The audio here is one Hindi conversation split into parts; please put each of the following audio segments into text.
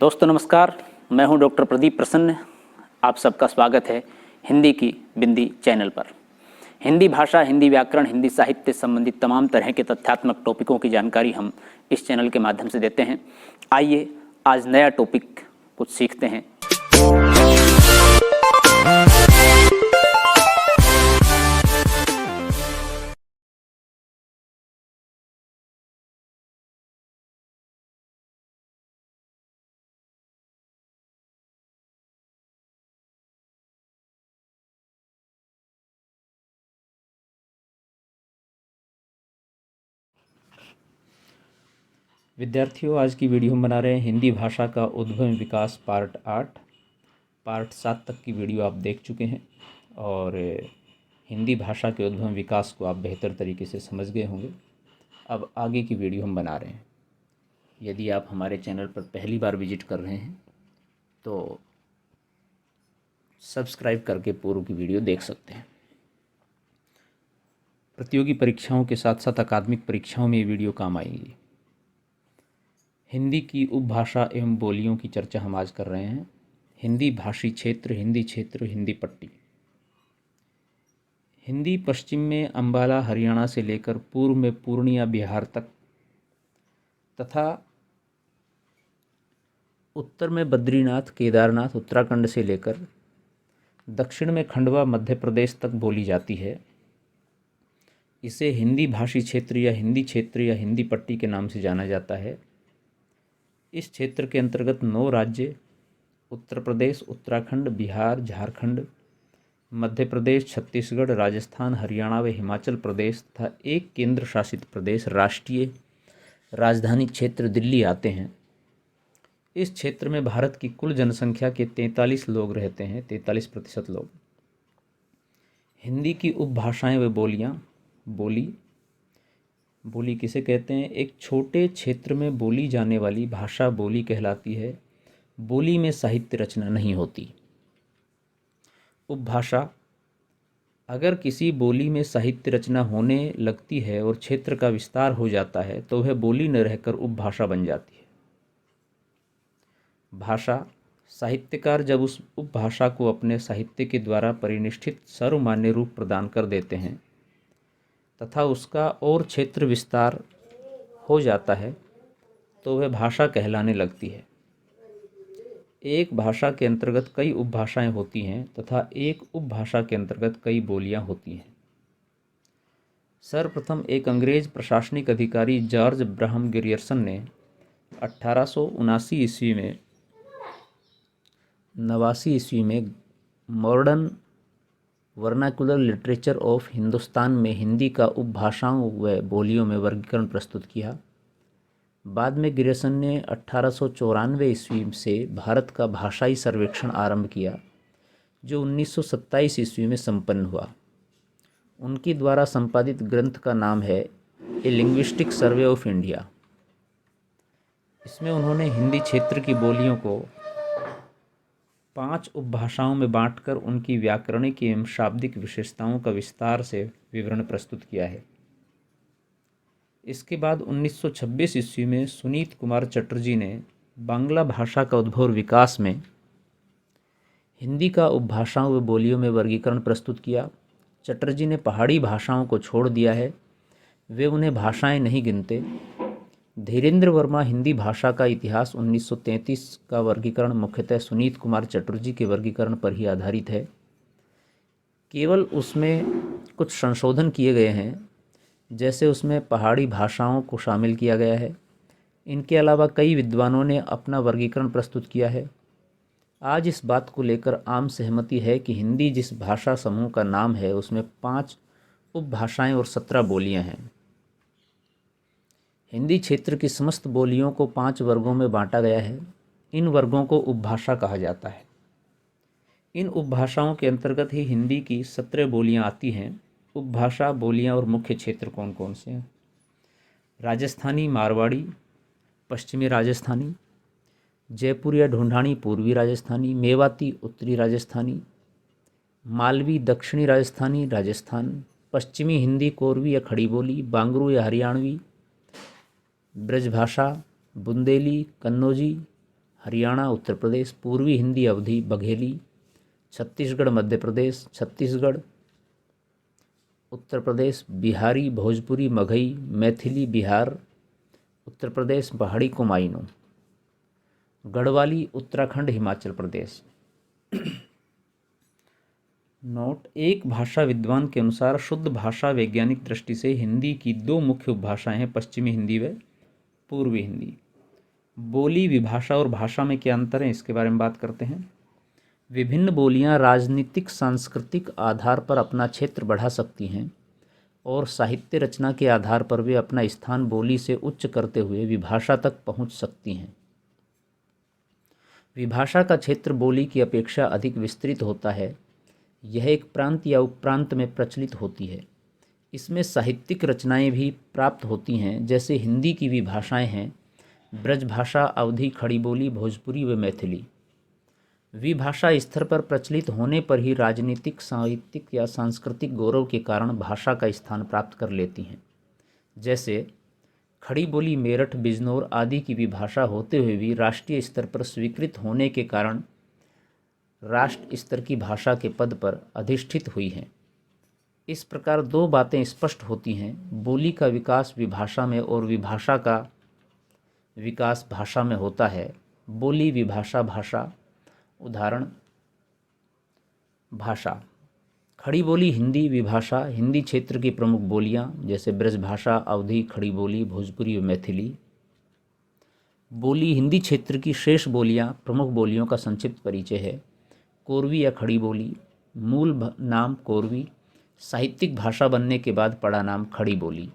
दोस्तों नमस्कार, मैं हूं डॉक्टर प्रदीप प्रसन्न। आप सबका स्वागत है हिंदी की बिंदी चैनल पर। हिंदी भाषा, हिंदी व्याकरण, हिंदी साहित्य से संबंधित तमाम तरह के तथ्यात्मक टॉपिकों की जानकारी हम इस चैनल के माध्यम से देते हैं। आइए आज नया टॉपिक कुछ सीखते हैं। विद्यार्थियों, आज की वीडियो हम बना रहे हैं हिंदी भाषा का उद्भव विकास पार्ट 8। पार्ट 7 तक की वीडियो आप देख चुके हैं और हिंदी भाषा के उद्भव विकास को आप बेहतर तरीके से समझ गए होंगे। अब आगे की वीडियो हम बना रहे हैं। यदि आप हमारे चैनल पर पहली बार विजिट कर रहे हैं तो सब्सक्राइब करके पूर्व की वीडियो देख सकते हैं। प्रतियोगी परीक्षाओं के साथ साथ अकादमिक परीक्षाओं में ये वीडियो काम आएंगी। हिंदी की उपभाषा एवं बोलियों की चर्चा हम आज कर रहे हैं। हिंदी भाषी क्षेत्र, हिंदी पट्टी। हिंदी पश्चिम में अंबाला हरियाणा से लेकर पूर्व में पूर्णिया बिहार तक तथा उत्तर में बद्रीनाथ केदारनाथ उत्तराखंड से लेकर दक्षिण में खंडवा मध्य प्रदेश तक बोली जाती है। इसे हिंदी भाषी क्षेत्र या हिंदी पट्टी के नाम से जाना जाता है। इस क्षेत्र के अंतर्गत 9 राज्य उत्तर प्रदेश, उत्तराखंड, बिहार, झारखंड, मध्य प्रदेश, छत्तीसगढ़, राजस्थान, हरियाणा व हिमाचल प्रदेश तथा एक केंद्र शासित प्रदेश राष्ट्रीय राजधानी क्षेत्र दिल्ली आते हैं। इस क्षेत्र में भारत की कुल जनसंख्या के 43 लोग रहते हैं, 43% लोग। हिंदी की उपभाषाएं व बोलियां। बोली किसे कहते हैं? एक छोटे क्षेत्र में बोली जाने वाली भाषा बोली कहलाती है। बोली में साहित्य रचना नहीं होती। उपभाषा, अगर किसी बोली में साहित्य रचना होने लगती है और क्षेत्र का विस्तार हो जाता है तो वह बोली न रहकर उपभाषा बन जाती है। भाषा, साहित्यकार जब उस उपभाषा को अपने साहित्य के द्वारा परिनिष्ठित सर्वमान्य रूप प्रदान कर देते हैं तथा उसका और क्षेत्र विस्तार हो जाता है तो वह भाषा कहलाने लगती है। एक भाषा के अंतर्गत कई उपभाषाएं होती हैं तथा एक उपभाषा के अंतर्गत कई बोलियां होती हैं। सर्वप्रथम एक अंग्रेज प्रशासनिक अधिकारी जॉर्ज ब्रहम ग्रियर्सन ने 1879 ईस्वी में modern vernacular literature of Hindustan में हिंदी का उपभाषाओं व बोलियों में वर्गीकरण प्रस्तुत किया। बाद में ग्रियर्सन ने 1894 ईस्वी से भारत का भाषाई सर्वेक्षण आरंभ किया, जो 1927 ईस्वी में संपन्न हुआ। उनके द्वारा संपादित ग्रंथ का नाम है ए लिंग्विस्टिक सर्वे ऑफ इंडिया। इसमें उन्होंने हिंदी क्षेत्र की बोलियों को 5 उपभाषाओं में बांटकर उनकी व्याकरणिक एवं शाब्दिक विशेषताओं का विस्तार से विवरण प्रस्तुत किया है। इसके बाद 1926 ईस्वी में सुनीत कुमार चटर्जी ने बांग्ला भाषा का उद्भव और विकास में हिंदी का उपभाषाओं व बोलियों में वर्गीकरण प्रस्तुत किया। चटर्जी ने पहाड़ी भाषाओं को छोड़ दिया है, वे उन्हें भाषाएं नहीं गिनते। धीरेन्द्र वर्मा हिंदी भाषा का इतिहास 1933 का वर्गीकरण मुख्यतः सुनीत कुमार चटर्जी के वर्गीकरण पर ही आधारित है। केवल उसमें कुछ संशोधन किए गए हैं, जैसे उसमें पहाड़ी भाषाओं को शामिल किया गया है। इनके अलावा कई विद्वानों ने अपना वर्गीकरण प्रस्तुत किया है। आज इस बात को लेकर आम सहमति है कि हिंदी जिस भाषा समूह का नाम है उसमें 5 उपभाषाएं और 17 बोलियां हैं। हिंदी क्षेत्र की समस्त बोलियों को 5 वर्गों में बांटा गया है। इन वर्गों को उपभाषा कहा जाता है। इन उपभाषाओं के अंतर्गत ही हिंदी की 17 बोलियां आती हैं। उपभाषा, बोलियां और मुख्य क्षेत्र कौन कौन से हैं? राजस्थानी मारवाड़ी पश्चिमी राजस्थानी, जयपुर या ढूंढानी पूर्वी राजस्थानी, मेवाती उत्तरी राजस्थानी, मालवी दक्षिणी राजस्थानी राजस्थान, पश्चिमी हिंदी कोरवी या खड़ी बोली, बांगरू या हरियाणवी, ब्रजभाषा, बुंदेली, कन्नौजी, हरियाणा उत्तर प्रदेश, पूर्वी हिंदी अवधी बघेली, छत्तीसगढ़ मध्य प्रदेश, छत्तीसगढ़ उत्तर प्रदेश, बिहारी भोजपुरी मगही, मैथिली बिहार उत्तर प्रदेश, पहाड़ी कुमायूं, गढ़वाली उत्तराखंड हिमाचल प्रदेश। नोट: एक भाषा विद्वान के अनुसार शुद्ध भाषा वैज्ञानिक दृष्टि से हिंदी की दो मुख्य उपभाषाएं हैं, पश्चिमी हिंदी व पूर्वी हिंदी। बोली, विभाषा और भाषा में क्या अंतर है, इसके बारे में बात करते हैं। विभिन्न बोलियां राजनीतिक सांस्कृतिक आधार पर अपना क्षेत्र बढ़ा सकती हैं और साहित्य रचना के आधार पर वे अपना स्थान बोली से उच्च करते हुए विभाषा तक पहुंच सकती हैं। विभाषा का क्षेत्र बोली की अपेक्षा अधिक विस्तृत होता है। यह एक प्रांत या उपप्रांत में प्रचलित होती है। इसमें साहित्यिक रचनाएं भी प्राप्त होती हैं, जैसे हिंदी की विभाषाएं हैं ब्रजभाषा, अवधी, खड़ी बोली, भोजपुरी व मैथिली। विभाषा स्तर पर प्रचलित होने पर ही राजनीतिक, साहित्यिक या सांस्कृतिक गौरव के कारण भाषा का स्थान प्राप्त कर लेती हैं। जैसे खड़ी बोली मेरठ, बिजनौर आदि की विभाषा होते हुए भी राष्ट्रीय स्तर पर स्वीकृत होने के कारण राष्ट्र स्तर की भाषा के पद पर अधिष्ठित हुई हैं। इस प्रकार दो बातें स्पष्ट होती हैं: बोली का विकास विभाषा में और विभाषा का विकास भाषा में होता है। बोली, विभाषा, भाषा। उदाहरण: भाषा, खड़ी बोली हिंदी विभाषा, हिंदी क्षेत्र की प्रमुख बोलियां जैसे ब्रजभाषा, अवधी, खड़ी बोली, भोजपुरी व मैथिली। बोली, हिंदी क्षेत्र की शेष बोलियां, प्रमुख बोलियों का संक्षिप्त परिचय है। कोरवी या खड़ी बोली, मूल नाम कोरवी, साहित्यिक भाषा बनने के बाद पड़ा नाम खड़ी बोली।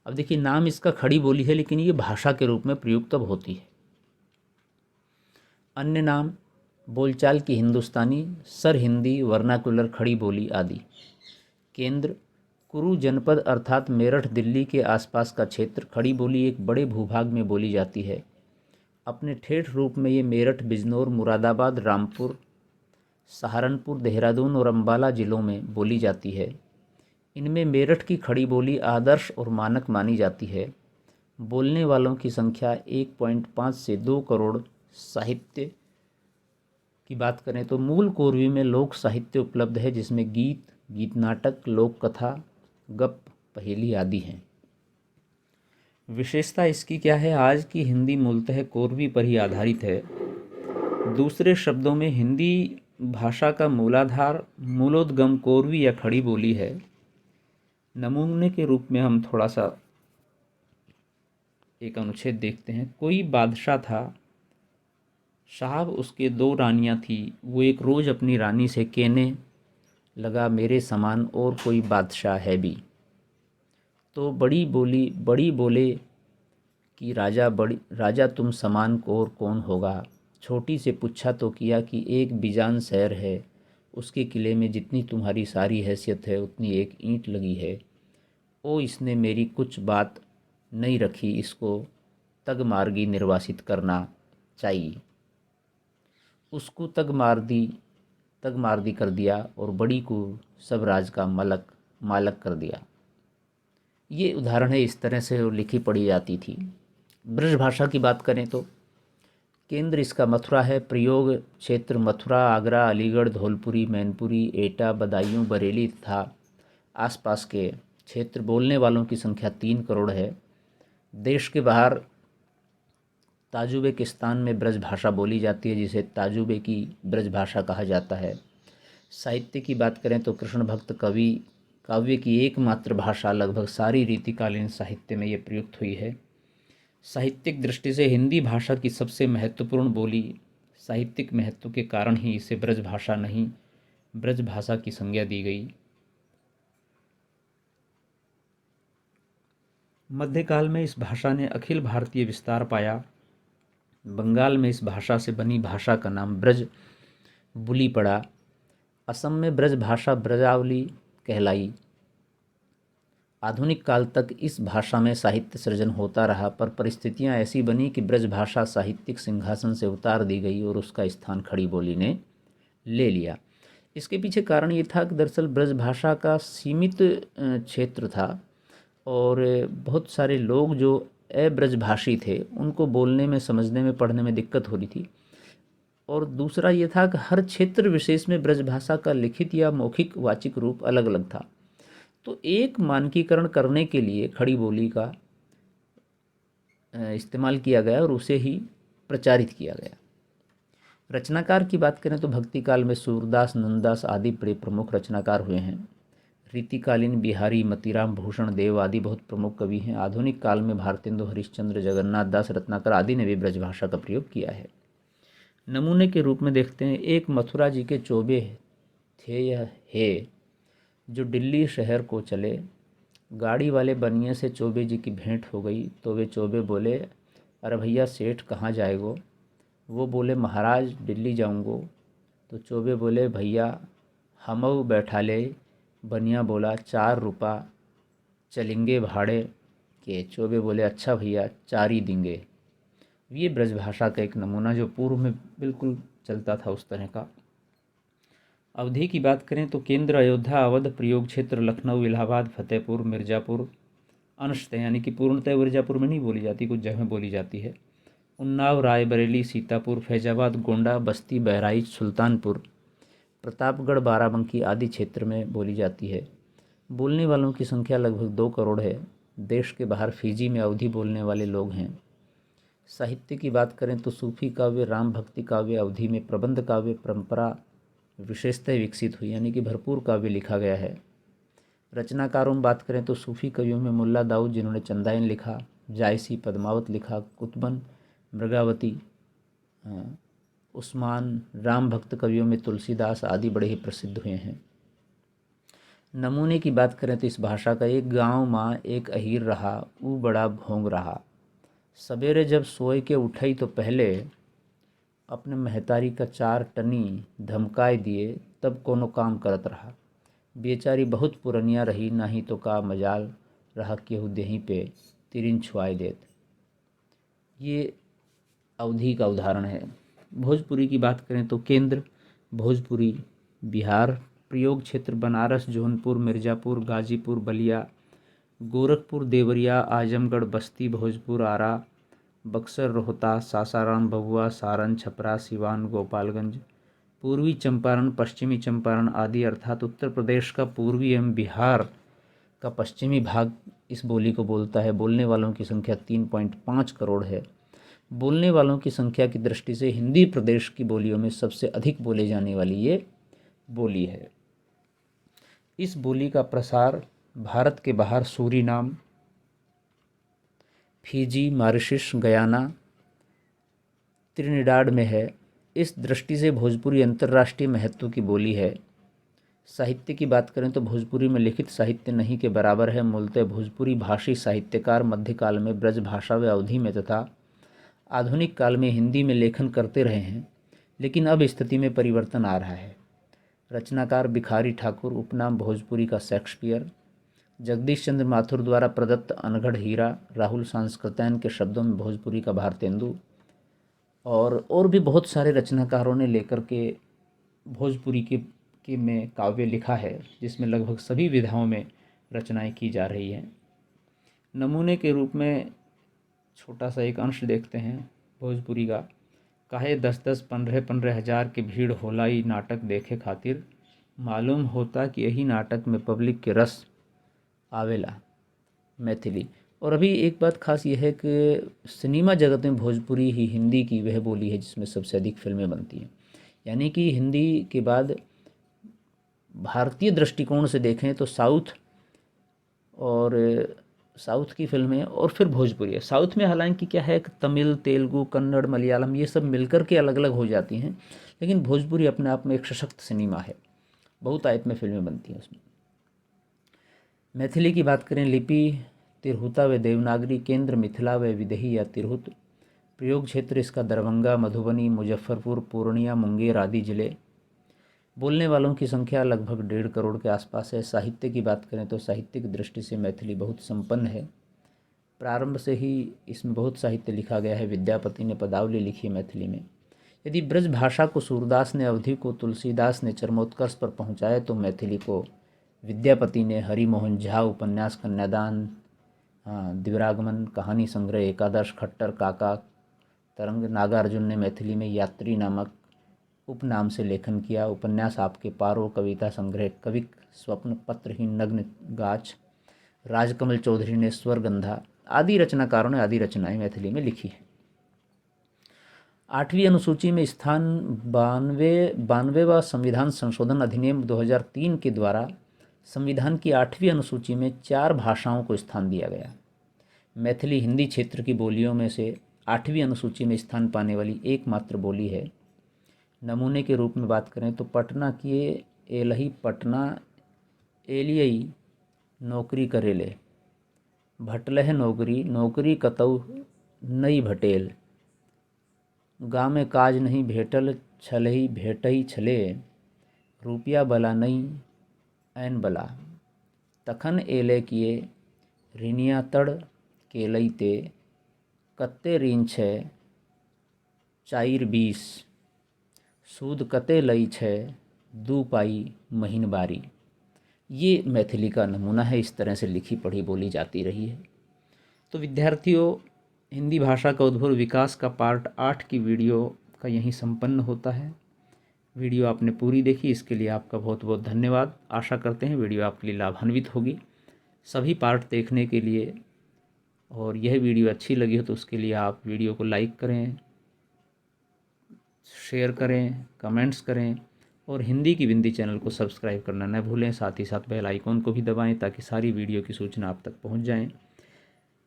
अब देखिए, नाम इसका खड़ी बोली है, लेकिन ये भाषा के रूप में प्रयुक्त अब होती है। अन्य नाम बोलचाल की हिंदुस्तानी, सर हिंदी, वर्नाकुलर, खड़ी बोली आदि। केंद्र: कुरु जनपद अर्थात मेरठ, दिल्ली के आसपास का क्षेत्र। खड़ी बोली एक बड़े भूभाग में बोली जाती है। अपने ठेठ रूप में ये मेरठ, बिजनौर, मुरादाबाद, रामपुर, सहारनपुर, देहरादून और अम्बाला जिलों में बोली जाती है। इनमें मेरठ की खड़ी बोली आदर्श और मानक मानी जाती है। बोलने वालों की संख्या 1.5 से 2 करोड़। साहित्य की बात करें तो मूल कोरवी में लोक साहित्य उपलब्ध है, जिसमें गीत, गीत नाटक, लोक कथा, गप, पहेली आदि हैं। विशेषता इसकी क्या है? आज की हिंदी मूलतः कोरवी पर ही आधारित है। दूसरे शब्दों में हिंदी भाषा का मूलाधार, मूलोद्गम कोरवी या खड़ी बोली है। नमूने के रूप में हम थोड़ा सा एक अनुच्छेद देखते हैं। कोई बादशाह था, साहब उसके 2 रानियां थी। वो एक रोज़ अपनी रानी से कहने लगा, मेरे समान और कोई बादशाह है भी। तो बड़ी बोले कि राजा तुम समान को और कौन होगा। छोटी से पूछा तो किया कि एक बिजान शहर है, उसके किले में जितनी तुम्हारी सारी हैसियत है उतनी एक ईंट लगी है। ओ इसने मेरी कुछ बात नहीं रखी, इसको तगमार्गी निर्वासित करना चाहिए। उसको तगमार्दी कर दिया और बड़ी को सब राज का मालक कर दिया। ये उदाहरण है, इस तरह से लिखी पढ़ी जाती थी। ब्रज भाषा की बात करें तो केंद्र इसका मथुरा है। प्रयोग क्षेत्र मथुरा, आगरा, अलीगढ़, धौलपुरी, मैनपुरी, एटा, बदायूं, बरेली तथा आसपास के क्षेत्र। बोलने वालों की संख्या 3 करोड़ है। देश के बाहर ताजुबेकिस्तान में ब्रज भाषा बोली जाती है, जिसे ताजुबे की ब्रज भाषा कहा जाता है। साहित्य की बात करें तो कृष्ण भक्त काव्य की एकमात्र भाषा लगभग सारी रीतिकालीन साहित्य में ये प्रयुक्त हुई है। साहित्यिक दृष्टि से हिंदी भाषा की सबसे महत्वपूर्ण बोली, साहित्यिक महत्व के कारण ही इसे ब्रज भाषा नहीं ब्रज भाषा की संज्ञा दी गई। मध्यकाल में इस भाषा ने अखिल भारतीय विस्तार पाया। बंगाल में इस भाषा से बनी भाषा का नाम ब्रज बुली पड़ा। असम में ब्रज भाषा ब्रजावली कहलाई। आधुनिक काल तक इस भाषा में साहित्य सृजन होता रहा, पर परिस्थितियां ऐसी बनी कि ब्रज भाषा साहित्यिक सिंहासन से उतार दी गई और उसका स्थान खड़ी बोली ने ले लिया। इसके पीछे कारण ये था कि दरअसल ब्रज भाषा का सीमित क्षेत्र था और बहुत सारे लोग जो अब्रजभाषी थे उनको बोलने में, समझने में, पढ़ने में दिक्कत हो रही थी। और दूसरा ये था कि हर क्षेत्र विशेष में ब्रजभाषा का लिखित या मौखिक वाचिक रूप अलग अलग था। तो एक मानकीकरण करने के लिए खड़ी बोली का इस्तेमाल किया गया और उसे ही प्रचारित किया गया। रचनाकार की बात करें तो भक्ति काल में सूरदास, नंददास आदि बड़े प्रमुख रचनाकार हुए हैं। रीतिकालीन बिहारी, मतीराम, भूषण देव आदि बहुत प्रमुख कवि हैं। आधुनिक काल में भारतेंदु हरिश्चंद्र, जगन्नाथ दास रत्नाकर आदि ने भी ब्रजभाषा का प्रयोग किया है। नमूने के रूप में देखते हैं, एक मथुरा जी के चोबे थे यह है जो दिल्ली शहर को चले। गाड़ी वाले बनिए से चोबे जी की भेंट हो गई तो वे चोबे बोले, अरे भैया सेठ कहाँ जाएगो? वो बोले, महाराज दिल्ली जाऊँगो। तो चोबे बोले, भैया हमऊ बैठा ले। बनिया बोला, 4 रुपया चलेंगे भाड़े के। चोबे बोले, अच्छा भैया 4 ही देंगे। ये ब्रजभाषा का एक नमूना जो पूर्व में बिल्कुल चलता था उस तरह का। अवधि की बात करें तो केंद्र अयोध्या, अवध, प्रयोग क्षेत्र लखनऊ, इलाहाबाद, फतेहपुर, मिर्ज़ापुर, अंशतः यानी कि पूर्णतः मिर्ज़ापुर में नहीं बोली जाती, कुछ जगह बोली जाती है। उन्नाव, रायबरेली, सीतापुर, फैजाबाद, गोंडा, बस्ती, बहराइच, सुल्तानपुर, प्रतापगढ़, बाराबंकी आदि क्षेत्र में बोली जाती है। बोलने वालों की संख्या लगभग 2 करोड़ है। देश के बाहर फिजी में अवधी बोलने वाले लोग हैं। साहित्य की बात करें तो सूफी काव्य, राम भक्ति काव्य, अवधी में प्रबंध काव्य परंपरा विशेषतः विकसित हुई, यानी कि भरपूर काव्य लिखा गया है। रचनाकारों में बात करें तो सूफी कवियों में मुल्ला दाऊद जिन्होंने चंदाइन लिखा, जायसी पद्मावत लिखा, कुतुबन, मृगावती, उस्मान, राम भक्त कवियों में तुलसीदास आदि बड़े ही प्रसिद्ध हुए हैं। नमूने की बात करें तो इस भाषा का, एक गांव माँ एक अहीर रहा, ऊ बड़ा भोंग रहा। सवेरे जब सोए के उठई तो पहले अपने महतारी का 4 टनी धमकाए दिए, तब कोनो काम करत रहा। बेचारी बहुत पुरनिया रही, नहीं तो का मजाल रहा केहू देही पे तिरिन छुआए देत। ये अवधी का उदाहरण है। भोजपुरी की बात करें तो केंद्र भोजपुरी बिहार, प्रयोग क्षेत्र बनारस, जौनपुर, मिर्ज़ापुर, गाजीपुर, बलिया, गोरखपुर, देवरिया, आजमगढ़, बस्ती, भोजपुर, आरा, बक्सर, रोहतास, सासाराम, भभुआ, सारण, छपरा, सिवान, गोपालगंज, पूर्वी चंपारण, पश्चिमी चंपारण आदि, अर्थात उत्तर प्रदेश का पूर्वी एवं बिहार का पश्चिमी भाग इस बोली को बोलता है। बोलने वालों की संख्या 3.5 करोड़ है। बोलने वालों की संख्या की दृष्टि से हिंदी प्रदेश की बोलियों में सबसे अधिक बोले जाने वाली ये बोली है। इस बोली का प्रसार भारत के बाहर सूरीनाम, फिजी, मॉरिशस, गयाना, त्रिनिडाद में है। इस दृष्टि से भोजपुरी अंतर्राष्ट्रीय महत्व की बोली है। साहित्य की बात करें तो भोजपुरी में लिखित साहित्य नहीं के बराबर है। मूलतः भोजपुरी भाषी साहित्यकार मध्यकाल में ब्रज भाषा व अवधी में तथा आधुनिक काल में हिंदी में लेखन करते रहे हैं, लेकिन अब स्थिति में परिवर्तन आ रहा है। रचनाकार भिखारी ठाकुर, उपनाम भोजपुरी का शेक्सपियर, जगदीश चंद्र माथुर द्वारा प्रदत्त अनगढ़ हीरा, राहुल सांस्कृत्यायन के शब्दों में भोजपुरी का भारतेंदु, और भी बहुत सारे रचनाकारों ने लेकर के भोजपुरी के में काव्य लिखा है, जिसमें लगभग सभी विधाओं में रचनाएं की जा रही हैं। नमूने के रूप में छोटा सा एक अंश देखते हैं भोजपुरी का। काहे 10-10, 15-15 हज़ार के भीड़ होला ई नाटक देखे खातिर, मालूम होता कि यही नाटक में पब्लिक के रस आवेला। मैथिली। और अभी एक बात खास यह है कि सिनेमा जगत में भोजपुरी ही हिंदी की वह बोली है जिसमें सबसे अधिक फिल्में बनती हैं। यानी कि हिंदी के बाद भारतीय दृष्टिकोण से देखें तो साउथ की फिल्में और फिर भोजपुरी है। साउथ में हालांकि क्या है कि तमिल, तेलुगु, कन्नड़, मलयालम ये सब मिलकर के अलग अलग हो जाती हैं, लेकिन भोजपुरी अपने आप में एक सशक्त सिनेमा है। बहुत आयत में फिल्में बनती हैं उसमें। मैथिली की बात करें, लिपि तिरहुता व देवनागरी, केंद्र मिथिला व विदेही या तिरहुत, प्रयोग क्षेत्र इसका दरभंगा, मधुबनी, मुजफ्फरपुर, पूर्णिया, मुंगेर आदि जिले। बोलने वालों की संख्या लगभग 1.5 करोड़ के आसपास है। साहित्य की बात करें तो साहित्यिक दृष्टि से मैथिली बहुत संपन्न है। प्रारंभ से ही इसमें बहुत साहित्य लिखा गया है। विद्यापति ने पदावली लिखी है मैथिली में। यदि ब्रज भाषा को सूरदास ने, अवधि को तुलसीदास ने चरमोत्कर्ष पर पहुँचाया तो मैथिली को विद्यापति ने हरिमोहन झा उपन्यास कन्यादान, हाँ, द्विरागमन, कहानी संग्रह एकादश, खट्टर काका, तरंग। नागार्जुन ने मैथिली में यात्री नामक उपनाम से लेखन किया। उपन्यास आपके पारो, कविता संग्रह कविक स्वप्न, पत्रहीन, नग्न गाछ। राजकमल चौधरी ने स्वरगंधा आदि रचनाकारों ने आदि रचनाएं मैथिली में लिखी हैं। 8वीं अनुसूची में स्थान 92वां संविधान संशोधन अधिनियम 2003 के द्वारा संविधान की 8वीं अनुसूची में 4 भाषाओं को स्थान दिया गया। मैथिली हिंदी क्षेत्र की बोलियों में से 8वीं अनुसूची में स्थान पाने वाली एकमात्र बोली है। नमूने के रूप में बात करें तो पटना किए एलही पटना एलियई नौकरी करेले, भटलह नौकरी नौकरी कतौ नई भटेल, गामे काज नहीं भेटल छलही भेटई छले, रुपया बला नहीं ऐन बला, तखन एले किए ऋणिया तड़ केलई ते, कत्ते ऋण छै चाइर 20, सूद कते लई छै 2 पाई महीन बारी। ये मैथिली का नमूना है। इस तरह से लिखी पढ़ी बोली जाती रही है। तो विद्यार्थियों, हिंदी भाषा का उद्भव विकास का पार्ट 8 की वीडियो का यहीं संपन्न होता है। वीडियो आपने पूरी देखी, इसके लिए आपका बहुत बहुत धन्यवाद। आशा करते हैं वीडियो आपके लिए लाभान्वित होगी। सभी पार्ट देखने के लिए और यह वीडियो अच्छी लगी हो तो उसके लिए आप वीडियो को लाइक करें, शेयर करें, कमेंट्स करें और हिंदी की बिंदी चैनल को सब्सक्राइब करना न भूलें। साथ ही साथ बेल आइकॉन को भी दबाएं ताकि सारी वीडियो की सूचना आप तक पहुंच जाएं।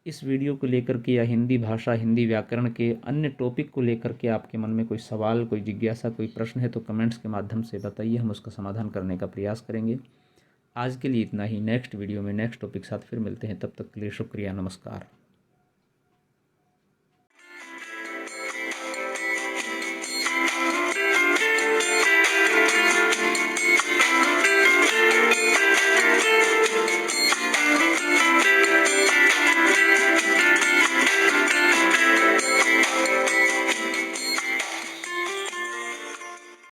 इस वीडियो को लेकर के या हिंदी भाषा, हिंदी व्याकरण के अन्य टॉपिक को लेकर के आपके मन में कोई सवाल, कोई जिज्ञासा, कोई प्रश्न है तो कमेंट्स के माध्यम से बताइए, हम उसका समाधान करने का प्रयास करेंगे। आज के लिए इतना ही। नेक्स्ट वीडियो में नेक्स्ट टॉपिक साथ फिर मिलते हैं। तब तक के लिए शुक्रिया, नमस्कार।